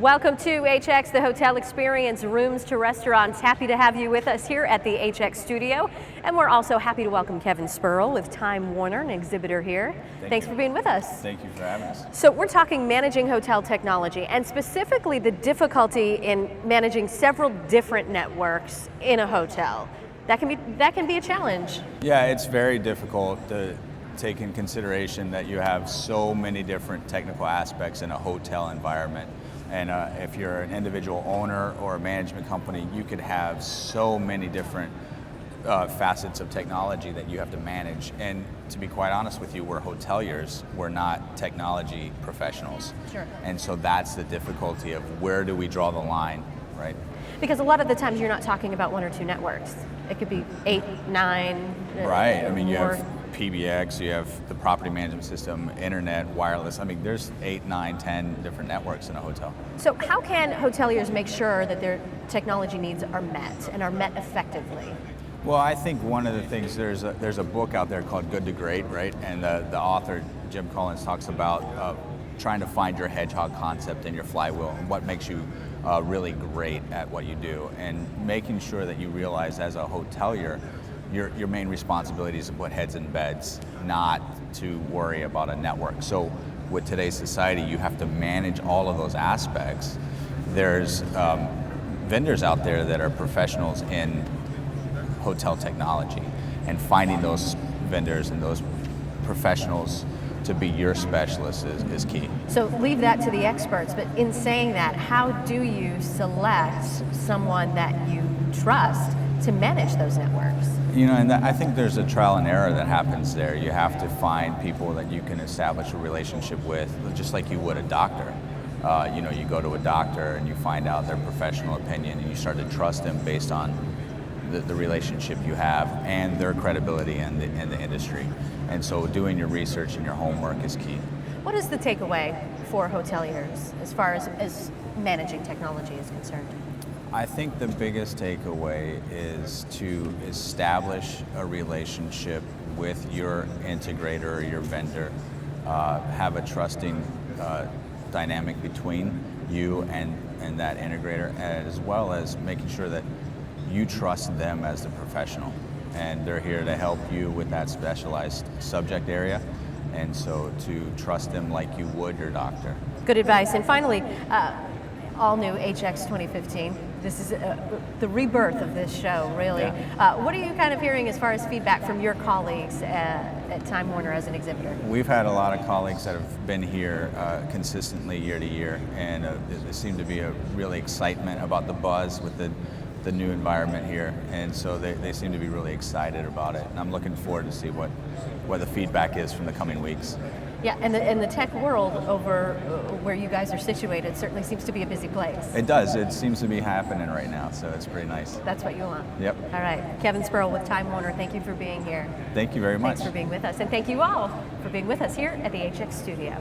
Welcome to HX, the hotel experience, rooms to restaurants. Happy to have you with us here at the HX studio. And we're also happy to welcome Kevin Spurill with Time Warner, an exhibitor here. Thanks for being with us. Thank you for having us. So we're talking managing hotel technology and specifically the difficulty in managing several different networks in a hotel. That can be a challenge. Yeah, it's very difficult to take in consideration that you have so many different technical aspects in a hotel environment. And if you're an individual owner or a management company, you could have so many different facets of technology that you have to manage. And to be quite honest with you, we're hoteliers, we're not technology professionals. Sure. And so that's the difficulty of where do we draw the line, right? Because a lot of the times you're not talking about one or two networks. It could be 8, 9. Right, I mean you more. have PBX, you have the property management system, internet, wireless. I mean, there's 8, 9, 10 different networks in a hotel. So how can hoteliers make sure that their technology needs are met and are met effectively? Well, I think one of the things, there's a book out there called Good to Great, right? And the author, Jim Collins, talks about trying to find your hedgehog concept in your flywheel and what makes you really great at what you do, and making sure that you realize as a hotelier, your main responsibility is to put heads in beds, not to worry about a network. So with today's society, you have to manage all of those aspects. There's vendors out there that are professionals in hotel technology, and finding those vendors and those professionals to be your specialists is key. So leave that to the experts, but in saying that, how do you select someone that you trust to manage those networks? You know, and I think there's a trial and error that happens there. You have to find people that you can establish a relationship with, just like you would a doctor. You go to a doctor and you find out their professional opinion and you start to trust them based on the relationship you have and their credibility in the industry. And so doing your research and your homework is key. What is the takeaway for hoteliers as far as managing technology is concerned? I think the biggest takeaway is to establish a relationship with your integrator or your vendor. Have a trusting dynamic between you and that integrator, as well as making sure that you trust them as the professional. And they're here to help you with that specialized subject area. And so to trust them like you would your doctor. Good advice. And finally, all new HX 2015. This is the rebirth of this show, really. Yeah. What are you kind of hearing as far as feedback from your colleagues at Time Warner as an exhibitor? We've had a lot of colleagues that have been here consistently year to year, and there seemed to be a really excitement about the buzz with the new environment here, and so they seem to be really excited about it. And I'm looking forward to see what the feedback is from the coming weeks. Yeah, and the tech world over where you guys are situated certainly seems to be a busy place. It does. It seems to be happening right now, so it's pretty nice. That's what you want. Yep. All right. Kevin Spurill with Time Warner, thank you for being here. Thank you very much. Thanks for being with us, and thank you all for being with us here at the HX studio.